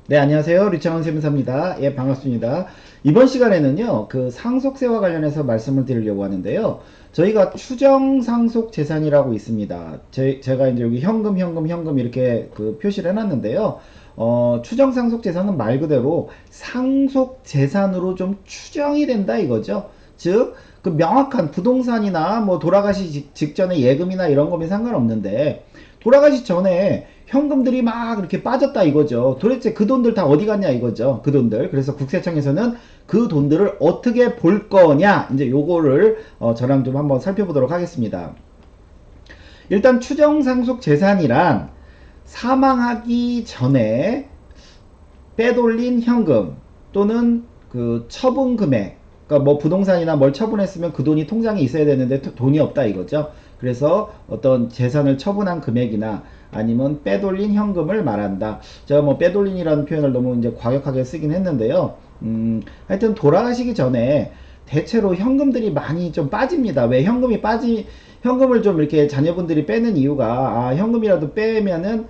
네, 안녕하세요. 류창원 세무사입니다. 예, 반갑습니다. 이번 시간에는요, 그 상속세와 관련해서 말씀을 드리려고 하는데요. 저희가 추정 상속 재산이라고 있습니다. 제가 이제 여기 현금 이렇게 그 표시를 해놨는데요. 추정 상속 재산은 말 그대로 상속 재산으로 좀 추정이 된다 이거죠. 즉, 그 명확한 부동산이나 뭐 돌아가시 직전에 예금이나 이런 거면 상관없는데, 돌아가시 전에 현금들이 막 이렇게 빠졌다 이거죠. 도대체 그 돈들 다 어디 갔냐 이거죠. 그 돈들. 그래서 국세청에서는 그 돈들을 어떻게 볼 거냐, 이제 요거를 저랑 좀 한번 살펴보도록 하겠습니다. 일단 추정상속 재산이란 사망하기 전에 빼돌린 현금 또는 그 처분 금액, 그러니까 뭐 부동산이나 뭘 처분했으면 그 돈이 통장에 있어야 되는데 돈이 없다 이거죠. 그래서 어떤 재산을 처분한 금액이나 아니면 빼돌린 현금을 말한다. 제가 뭐 빼돌린이라는 표현을 너무 이제 과격하게 쓰긴 했는데요. 하여튼 돌아가시기 전에 대체로 현금들이 많이 좀 빠집니다. 왜 현금을 좀 이렇게 자녀분들이 빼는 이유가, 현금이라도 빼면은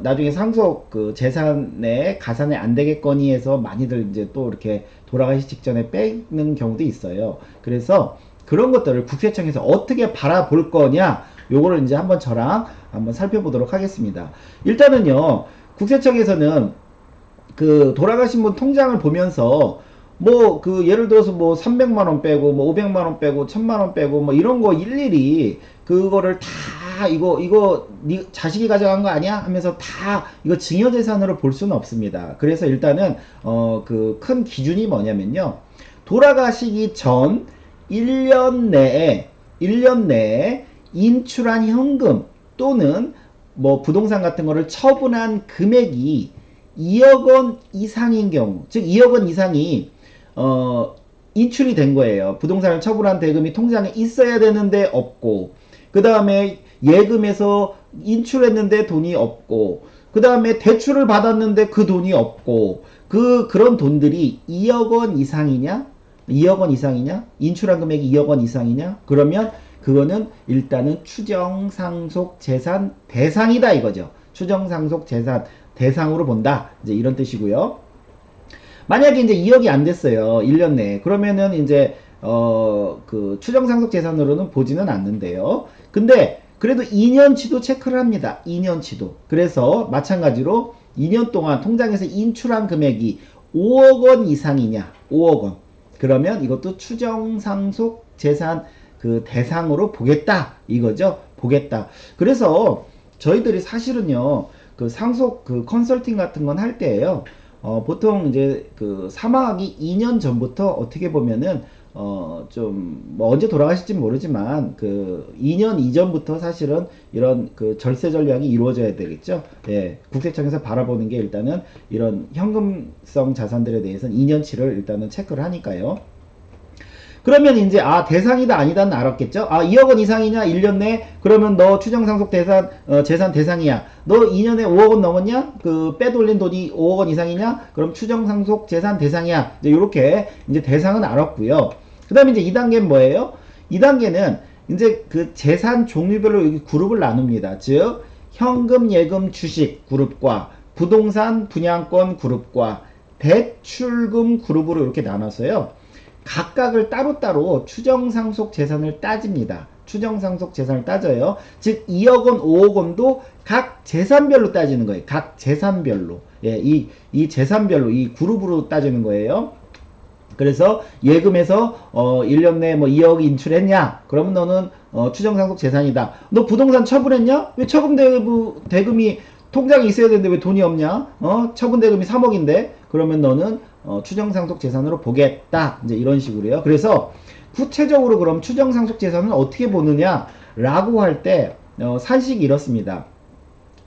나중에 상속 그 재산에 가산이 안 되겠거니 해서 많이들 이제 또 이렇게 돌아가시 직전에 빼는 경우도 있어요. 그래서 그런 것들을 국세청에서 어떻게 바라볼 거냐, 요거를 이제 한번 저랑 한번 살펴보도록 하겠습니다. 일단은요, 국세청에서는 그 돌아가신 분 통장을 보면서 뭐 그 예를 들어서 뭐 300만원 빼고 뭐 500만원 빼고 1000만원 빼고 뭐 이런 거 일일이 그거를 다 이거 네 자식이 가져간 거 아니야 하면서 다 이거 증여재산으로 볼 수는 없습니다. 그래서 일단은 그 큰 기준이 뭐냐면요, 돌아가시기 전 1년 내에 인출한 현금 또는 뭐 부동산 같은 거를 처분한 금액이 2억 원 이상인 경우, 즉 2억 원 이상이 인출이 된 거예요. 부동산을 처분한 대금이 통장에 있어야 되는데 없고, 그 다음에 예금에서 인출했는데 돈이 없고, 그 다음에 대출을 받았는데 그 돈이 없고, 그런 돈들이 2억 원 이상이냐? 2억 원 이상이냐? 인출한 금액이 2억 원 이상이냐? 그러면 그거는 일단은 추정상속 재산 대상이다 이거죠. 추정상속 재산 대상으로 본다, 이제 이런 뜻이고요. 만약에 이제 2억이 안 됐어요, 1년 내에. 그러면은 이제 그 추정상속 재산으로는 보지는 않는데요. 근데 그래도 2년치도 체크를 합니다. 2년치도. 그래서 마찬가지로 2년 동안 통장에서 인출한 금액이 5억 원 이상이냐, 5억 원. 그러면 이것도 추정상속 재산 그 대상으로 보겠다 이거죠. 보겠다. 그래서 저희들이 사실은요, 그 상속 그 컨설팅 같은 건 할 때예요. 보통 이제 그 사망하기 2년 전부터 어떻게 보면은 좀 뭐 언제 돌아가실지 모르지만 그 2년 이전부터 사실은 이런 그 절세 전략이 이루어져야 되겠죠. 예, 국세청에서 바라보는 게 일단은 이런 현금성 자산들에 대해서는 2년치를 일단은 체크를 하니까요. 그러면 이제 대상이다 아니다는 알았겠죠. 2억 원 이상이냐 1년 내, 그러면 너 추정상속 대산 재산 대상이야. 너 2년에 5억 원 넘었냐, 그 빼돌린 돈이 5억 원 이상이냐, 그럼 추정상속 재산 대상이야. 이제 요렇게 이제 대상은 알았고요. 그 다음에 이제 2단계는 뭐예요? 2단계는 이제 그 재산 종류별로 여기 그룹을 나눕니다. 즉 현금, 예금, 주식 그룹과 부동산, 분양권 그룹과 대출금 그룹으로 이렇게 나눠서요, 각각을 따로따로 추정상속 재산을 따집니다. 추정상속 재산을 따져요. 즉 2억 원, 5억 원도 각 재산별로 따지는 거예요. 각 재산별로. 예, 이 재산별로 이 그룹으로 따지는 거예요. 그래서 예금에서 1년 내에 뭐 2억 인출했냐? 그러면 너는 추정상속 재산이다. 너 부동산 처분했냐? 왜 처분 대금이 통장에 있어야 되는데 왜 돈이 없냐? 처분 대금이 3억인데 그러면 너는 추정상속 재산으로 보겠다. 이제 이런 식으로요. 그래서 구체적으로 그럼 추정상속 재산은 어떻게 보느냐라고 할 때 산식이 이렇습니다.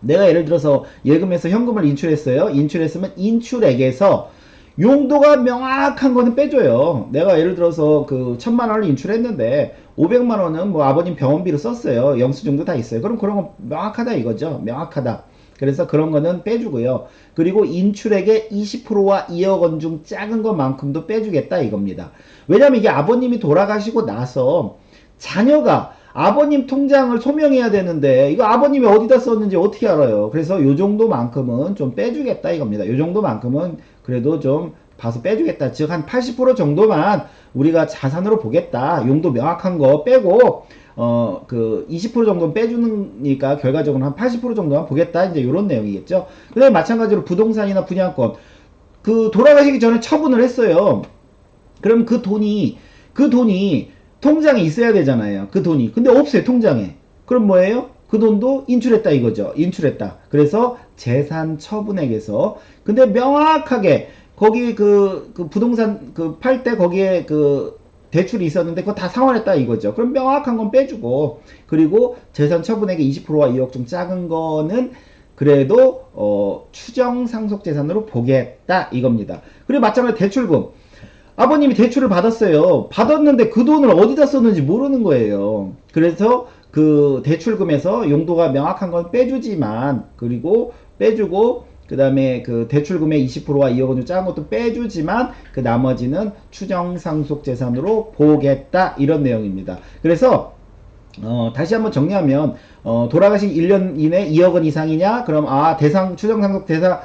내가 예를 들어서 예금에서 현금을 인출했어요. 인출했으면 인출액에서 용도가 명확한 거는 빼줘요. 내가 예를 들어서 그 1000만원을 인출했는데 500만원은 뭐 아버님 병원비로 썼어요. 영수증도 다 있어요. 그럼 그런 거 명확하다 이거죠. 명확하다. 그래서 그런 거는 빼주고요. 그리고 인출액의 20%와 2억 원 중 작은 것만큼도 빼주겠다 이겁니다. 왜냐면 이게 아버님이 돌아가시고 나서 자녀가 아버님 통장을 소명해야 되는데 이거 아버님이 어디다 썼는지 어떻게 알아요? 그래서 요 정도만큼은 좀 빼주겠다 이겁니다. 요 정도만큼은 그래도 좀 봐서 빼주겠다. 즉 한 80% 정도만 우리가 자산으로 보겠다. 용도 명확한 거 빼고 그 20% 정도는 빼주니까 결과적으로 한 80% 정도만 보겠다. 이제 이런 내용이겠죠. 그 다음에 마찬가지로 부동산이나 분양권 그 돌아가시기 전에 처분을 했어요. 그럼 그 돈이 통장에 있어야 되잖아요. 그 돈이. 근데 없어요, 통장에. 그럼 뭐예요? 그 돈도 인출했다 이거죠. 인출했다. 그래서 재산 처분액에서 근데 명확하게 거기 그 부동산 그 팔 때 거기에 그 대출이 있었는데 그거 다 상환했다 이거죠. 그럼 명확한 건 빼주고 그리고 재산 처분액의 20%와 2억 좀 작은 거는 그래도 추정 상속 재산으로 보겠다 이겁니다. 그리고 마찬가지로 대출금. 아버님이 대출을 받았어요. 받았는데 그 돈을 어디다 썼는지 모르는 거예요. 그래서 그 대출금에서 용도가 명확한 건 빼주지만 그리고 빼주고 그 다음에 그 대출금의 20%와 2억 원 좀 작은 것도 빼주지만 그 나머지는 추정 상속 재산으로 보겠다 이런 내용입니다. 그래서 다시 한번 정리하면 돌아가신 1년 이내 2억 원 이상이냐? 그럼 대상 추정 상속 대상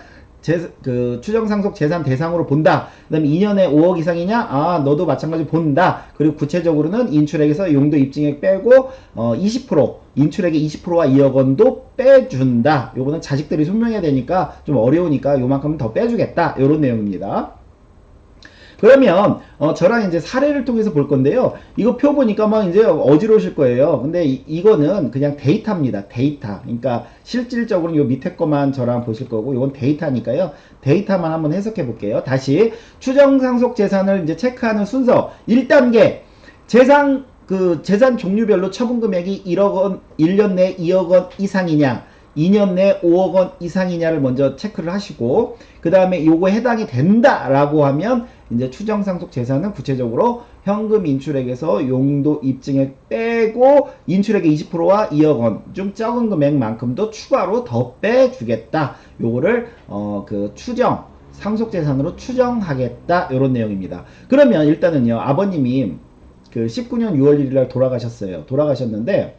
그 추정상속 재산 대상으로 본다. 그 다음에 2년에 5억 이상이냐? 너도 마찬가지로 본다. 그리고 구체적으로는 인출액에서 용도 입증액 빼고 20% 인출액의 20%와 2억 원도 빼준다. 요거는 자식들이 손명해야 되니까 좀 어려우니까 요만큼은 더 빼주겠다. 요런 내용입니다. 그러면 저랑 이제 사례를 통해서 볼 건데요. 이거 표 보니까 막 이제 어지러우실 거예요. 근데 이거는 그냥 데이터입니다. 데이터. 그러니까 실질적으로는 요 밑에 거만 저랑 보실 거고 이건 데이터니까요. 데이터만 한번 해석해 볼게요. 다시 추정 상속 재산을 이제 체크하는 순서 1단계 재산 종류별로 처분 금액이 1억 원, 1년 내 2억 원 이상이냐 2년 내 5억 원 이상이냐를 먼저 체크를 하시고 그 다음에 요거에 해당이 된다라고 하면 이제 추정 상속 재산은 구체적으로 현금 인출액에서 용도 입증액 빼고 인출액의 20%와 2억 원 좀 적은 금액만큼도 추가로 더 빼주겠다. 요거를 그 추정 상속 재산으로 추정하겠다. 요런 내용입니다. 그러면 일단은요. 아버님이 그 19년 6월 1일 날 돌아가셨어요. 돌아가셨는데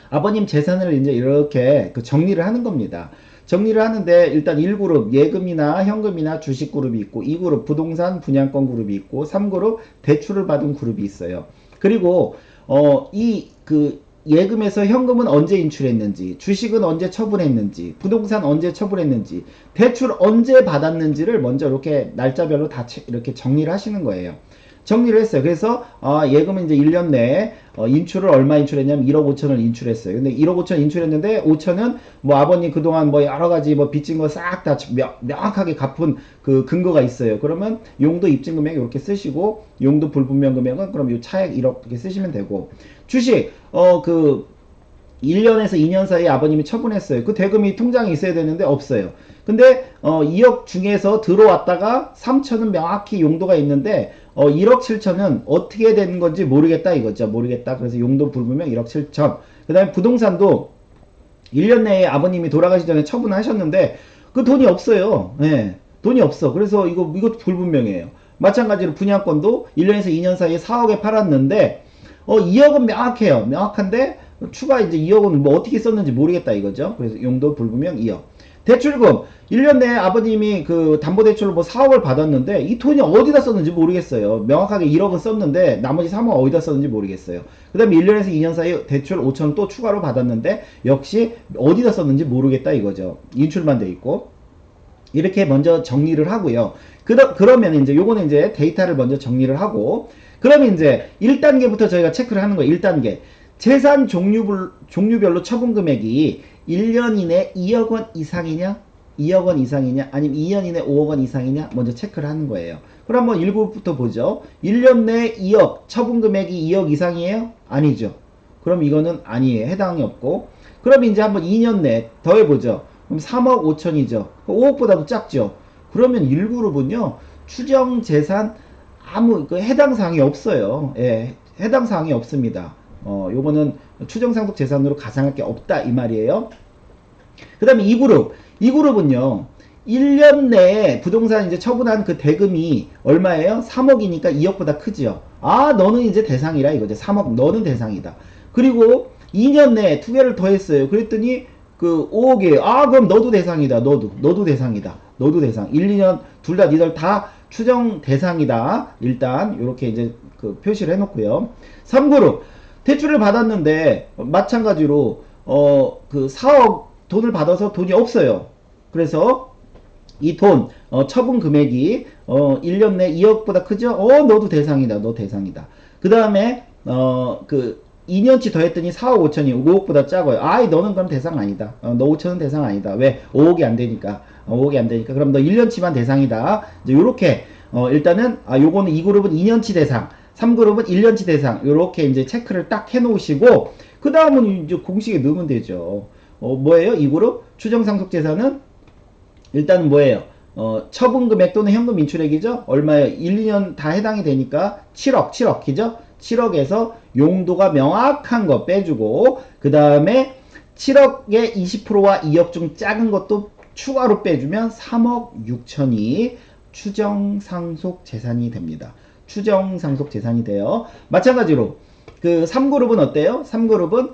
아버님 재산을 이제 이렇게 그 정리를 하는 겁니다. 정리를 하는데 일단 1그룹 예금이나 현금이나 주식 그룹이 있고 2그룹 부동산 분양권 그룹이 있고 3그룹 대출을 받은 그룹이 있어요. 그리고 이 그 예금에서 현금은 언제 인출했는지 주식은 언제 처분했는지 부동산 언제 처분했는지 대출 언제 받았는지를 먼저 이렇게 날짜별로 다 이렇게 정리를 하시는 거예요. 정리를 했어요. 그래서 예금은 이제 1년 내에 인출을 얼마 인출했냐면 1억 5천을 인출했어요. 근데 1억 5천 인출했는데 5천은 뭐 아버님 그동안 뭐 여러 가지 뭐 빚진 거 싹 다 명확하게 갚은 그 근거가 있어요. 그러면 용도 입증 금액 이렇게 쓰시고 용도 불분명 금액은 그럼 요 차액 1억 이렇게 쓰시면 되고 주식 그 1년에서 2년 사이에 아버님이 처분했어요. 그 대금이 통장에 있어야 되는데 없어요. 근데 2억 중에서 들어왔다가 3천은 명확히 용도가 있는데 1억 7천은 어떻게 되는 건지 모르겠다 이거죠. 모르겠다. 그래서 용도 불분명 1억 7천. 그 다음에 부동산도 1년 내에 아버님이 돌아가시 전에 처분하셨는데 그 돈이 없어요. 예, 돈이 없어. 그래서 이것도 불분명해요. 마찬가지로 분양권도 1년에서 2년 사이에 4억에 팔았는데 2억은 명확해요. 명확한데 추가 이제 2억은 뭐 어떻게 썼는지 모르겠다 이거죠. 그래서 용도 불분명 2억. 대출금 1년 내에 아버님이 그 담보대출로 뭐 4억을 받았는데 이 돈이 어디다 썼는지 모르겠어요. 명확하게 1억은 썼는데 나머지 3억 어디다 썼는지 모르겠어요. 그 다음에 1년에서 2년 사이에 대출 5천 또 추가로 받았는데 역시 어디다 썼는지 모르겠다 이거죠. 인출만 돼 있고. 이렇게 먼저 정리를 하고요. 그러면 이제 요거는 이제 데이터를 먼저 정리를 하고 그러면 이제 1단계부터 저희가 체크를 하는 거예요. 1단계. 재산 종류별로 처분 금액이 1년 이내 2억 원 이상이냐 2억 원 이상이냐 아니면 2년 이내 5억 원 이상이냐 먼저 체크를 하는 거예요. 그럼 한번 1그룹부터 보죠. 1년 내 2억 처분 금액이 2억 이상이에요? 아니죠. 그럼 이거는 아니에요. 해당이 없고 그럼 이제 한번 2년 내 더해보죠. 그럼 3억 5천이죠. 5억보다도 작죠. 그러면 1그룹은요 추정 재산 아무 해당 사항이 없어요. 예, 해당 사항이 없습니다. 요거는 추정상속 재산으로 가상할 게 없다 이 말이에요. 그 다음에 2그룹은요 1년 내에 부동산 이제 처분한 그 대금이 얼마예요? 3억이니까 2억보다 크지요. 너는 이제 대상이라 이거죠. 3억 너는 대상이다. 그리고 2년 내에 두 개를 더 했어요. 그랬더니 그 5억이에요. 아, 그럼 너도 대상이다. 너도 대상이다. 너도 대상. 1, 2년 둘 다 니들 다 추정 대상이다. 일단 이렇게 이제 그 표시를 해놓고요. 3그룹 대출을 받았는데 마찬가지로 그 4억 돈을 받아서 돈이 없어요. 그래서 이 돈 처분 금액이 1년 내 2억보다 크죠? 너도 대상이다. 너 대상이다. 그 다음에 그 2년치 더 했더니 4억 5천이 5억보다 작아요. 아이 너는 그럼 대상 아니다. 너 5천은 대상 아니다. 왜? 5억이 안 되니까. 5억이 안 되니까. 그럼 너 1년치만 대상이다. 이제 요렇게 일단은 요거는 2그룹은 2년치 대상, 3그룹은 1년치 대상. 요렇게 이제 체크를 딱 해 놓으시고 그 다음은 이제 공식에 넣으면 되죠. 뭐예요? 2그룹 추정상속 재산은 일단 뭐예요? 처분 금액 또는 현금 인출액이죠? 얼마예요? 1, 2년 다 해당이 되니까 7억이죠? 7억에서 용도가 명확한 거 빼주고, 그 다음에 7억의 20%와 2억 중 작은 것도 추가로 빼주면 3억 6천이 추정상속 재산이 됩니다. 추정상속 재산이 돼요. 마찬가지로 그 3그룹은 어때요? 3그룹은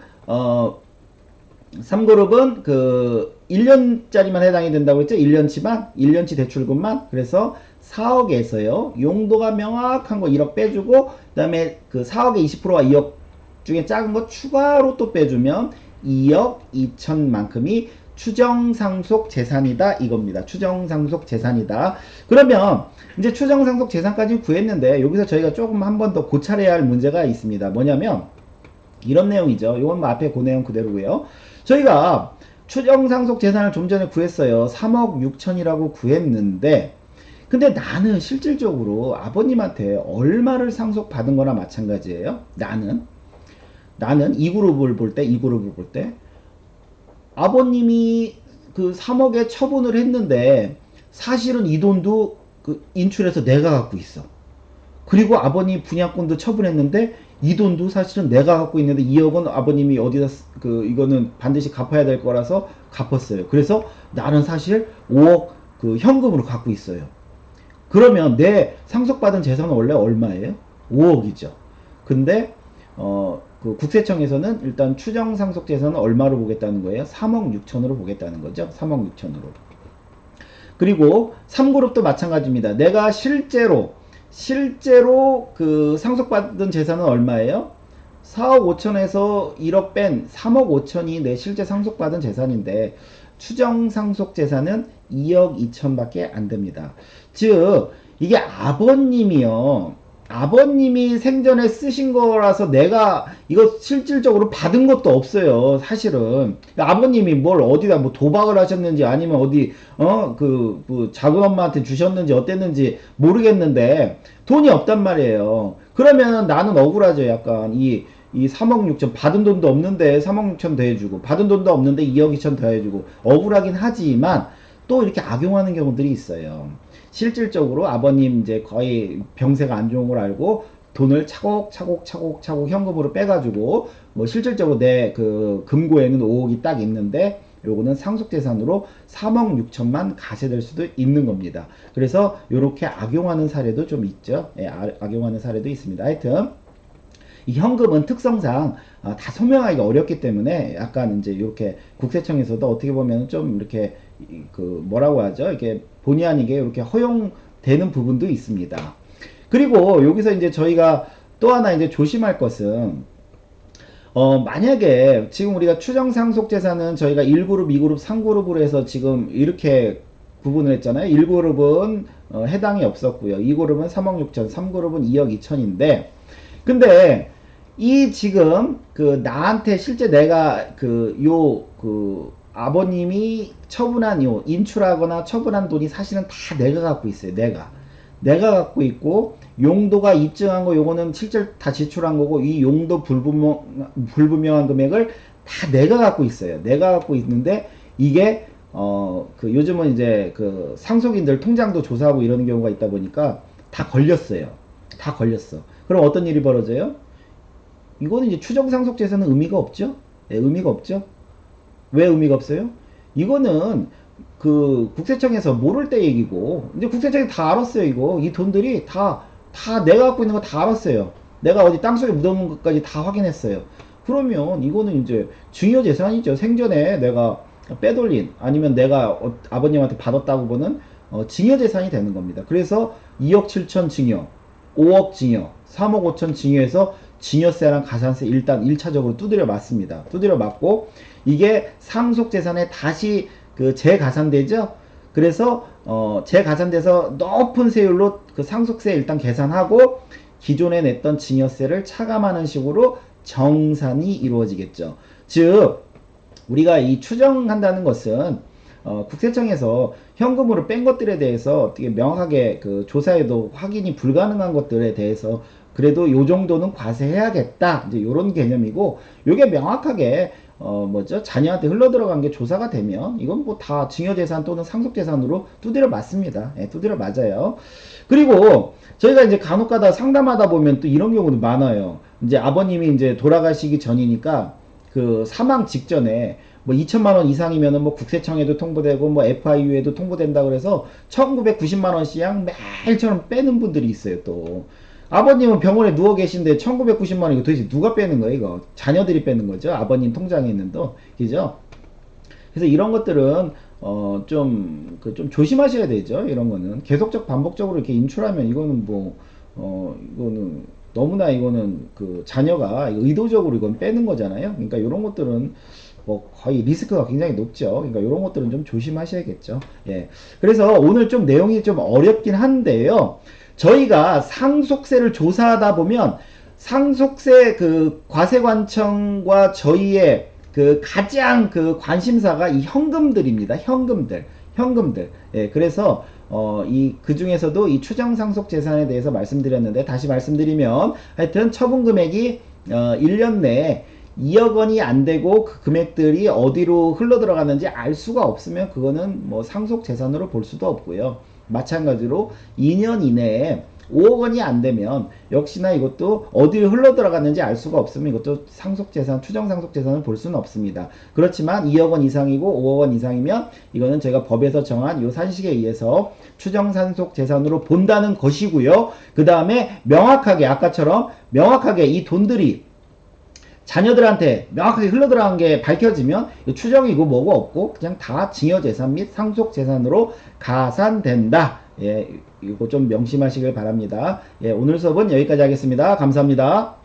그 1년짜리만 해당이 된다고 했죠? 1년치 대출금만. 그래서 4억에서요. 용도가 명확한 거 1억 빼주고 그 다음에 그 4억의 20%와 2억 중에 작은 거 추가로 또 빼주면 2억 2천만큼이 추정상속 재산이다 이겁니다. 추정상속 재산이다. 그러면 이제 추정상속 재산까지 구했는데 여기서 저희가 조금 한 번 더 고찰해야 할 문제가 있습니다. 뭐냐면 이런 내용이죠. 이건 뭐 앞에 그 내용 그대로고요. 저희가 추정상속 재산을 좀 전에 구했어요. 3억 6천이라고 구했는데 근데 나는 실질적으로 아버님한테 얼마를 상속받은 거나 마찬가지예요. 나는 2그룹을 볼 때 아버님이 그 3억에 처분을 했는데 사실은 이 돈도 그 인출해서 내가 갖고 있어. 그리고 아버님 분양권도 처분했는데 이 돈도 사실은 내가 갖고 있는데 2억은 아버님이 어디다 그 이거는 반드시 갚아야 될 거라서 갚았어요. 그래서 나는 사실 5억 그 현금으로 갖고 있어요. 그러면 내 상속받은 재산은 원래 얼마예요? 5억이죠. 근데 그 국세청에서는 일단 추정 상속 재산은 얼마로 보겠다는 거예요? 3억 6천으로 보겠다는 거죠. 3억 6천으로. 그리고 3그룹도 마찬가지입니다. 내가 실제로 그 상속받은 재산은 얼마예요? 4억 5천에서 1억 뺀 3억 5천이 내 실제 상속받은 재산인데 추정 상속 재산은 2억 2천밖에 안 됩니다. 즉 이게 아버님이 생전에 쓰신 거라서 내가 이거 실질적으로 받은 것도 없어요. 사실은 아버님이 뭘 어디다 뭐 도박을 하셨는지 아니면 어디 그 작은 엄마한테 주셨는지 어땠는지 모르겠는데 돈이 없단 말이에요. 그러면 나는 억울하죠. 약간 이 3억 6천 받은 돈도 없는데 3억 6천 더해주고 받은 돈도 없는데 2억 2천 더해주고 억울하긴 하지만 또 이렇게 악용하는 경우들이 있어요. 실질적으로 아버님 이제 거의 병세가 안 좋은 걸 알고 돈을 차곡차곡 현금으로 빼가지고 뭐 실질적으로 내 그 금고에는 5억이 딱 있는데 요거는 상속재산으로 3억 6천만 가세될 수도 있는 겁니다. 그래서 이렇게 악용하는 사례도 좀 있죠. 예, 악용하는 사례도 있습니다. 하여튼 이 현금은 특성상 다 설명하기가 어렵기 때문에 약간 이제 이렇게 국세청에서도 어떻게 보면 좀 이렇게 그 뭐라고 하죠? 이렇게 본의 아니게 이렇게 허용되는 부분도 있습니다. 그리고 여기서 이제 저희가 또 하나 이제 조심할 것은 만약에 지금 우리가 추정상속재산은 저희가 1그룹, 2그룹, 3그룹으로 해서 지금 이렇게 구분을 했잖아요. 1그룹은 해당이 없었고요. 2그룹은 3억 6천, 3그룹은 2억 2천인데 근데 이 지금 그 나한테 실제 내가 그 아버님이 처분한 인출하거나 처분한 돈이 사실은 다 내가 갖고 있어요. 내가 갖고 있고 용도가 입증한 거 요거는 실제 다 지출한 거고 이 용도 불분명한 금액을 다 내가 갖고 있어요. 내가 갖고 있는데 이게 그 요즘은 이제 그 상속인들 통장도 조사하고 이러는 경우가 있다 보니까 다 걸렸어요. 다 걸렸어. 그럼 어떤 일이 벌어져요? 이거는 이제 추정상속재산은 의미가 없죠? 네, 의미가 없죠? 왜 의미가 없어요? 이거는 그 국세청에서 모를 때 얘기고 이제 국세청이 다 알았어요. 이 돈들이 다 내가 갖고 있는 거 다 알았어요. 내가 어디 땅속에 묻어놓은 것까지 다 확인했어요. 그러면 이거는 이제 증여재산이죠. 생전에 내가 빼돌린 아니면 내가 아버님한테 받았다고 보는 증여재산이 되는 겁니다. 그래서 2억 7천 증여, 5억 증여, 3억 5천 증여해서 증여세랑 가산세 일단 1차적으로 두드려 맞습니다. 두드려 맞고 이게 상속재산에 다시 그 재가산되죠. 그래서 재가산돼서 높은 세율로 그 상속세 일단 계산하고 기존에 냈던 증여세를 차감하는 식으로 정산이 이루어지겠죠. 즉 우리가 이 추정한다는 것은 국세청에서 현금으로 뺀 것들에 대해서 어떻게 명확하게 그 조사에도 확인이 불가능한 것들에 대해서 그래도 요 정도는 과세해야겠다. 이제 요런 개념이고 요게 명확하게 뭐죠? 자녀한테 흘러들어간 게 조사가 되면 이건 뭐 다 증여재산 또는 상속재산으로 두드려 맞습니다. 예, 두드려 맞아요. 그리고 저희가 이제 간혹가다 상담하다 보면 또 이런 경우도 많아요. 이제 아버님이 이제 돌아가시기 전이니까 그 사망 직전에 뭐 2천만 원 이상이면은 뭐 국세청에도 통보되고 뭐 FIU에도 통보된다 그래서 1990만 원씩 매일처럼 빼는 분들이 있어요. 또 아버님은 병원에 누워 계신데 1990만 원 이거 도대체 누가 빼는 거예요? 이거 자녀들이 빼는 거죠. 아버님 통장에 있는 돈, 그죠? 그래서 이런 것들은 좀 조심하셔야 되죠. 이런 거는 계속적 반복적으로 이렇게 인출하면 이거는 뭐 이거는 너무나 이거는 그 자녀가 의도적으로 이건 빼는 거잖아요. 그러니까 이런 것들은 뭐 거의 리스크가 굉장히 높죠. 그러니까 이런 것들은 좀 조심하셔야겠죠. 예. 그래서 오늘 좀 내용이 좀 어렵긴 한데요. 저희가 상속세를 조사하다 보면 상속세 그 과세관청과 저희의 그 가장 그 관심사가 이 현금들입니다. 현금들. 예, 그래서 이 그 중에서도 이 추정 상속 재산에 대해서 말씀드렸는데 다시 말씀드리면 하여튼 처분 금액이 1년 내에 2억 원이 안 되고 그 금액들이 어디로 흘러 들어갔는지 알 수가 없으면 그거는 뭐 상속 재산으로 볼 수도 없고요. 마찬가지로 2년 이내에 5억 원이 안 되면 역시나 이것도 어디로 흘러 들어갔는지 알 수가 없으면 이것도 상속재산, 추정상속재산을 볼 수는 없습니다. 그렇지만 2억 원 이상이고 5억 원 이상이면 이거는 제가 법에서 정한 이 산식에 의해서 추정상속재산으로 본다는 것이고요. 그 다음에 명확하게 아까처럼 명확하게 이 돈들이 자녀들한테 명확하게 흘러들어간 게 밝혀지면 추정이고 뭐고 없고 그냥 다 증여재산 및 상속재산으로 가산된다. 예, 이거 좀 명심하시길 바랍니다. 예, 오늘 수업은 여기까지 하겠습니다. 감사합니다.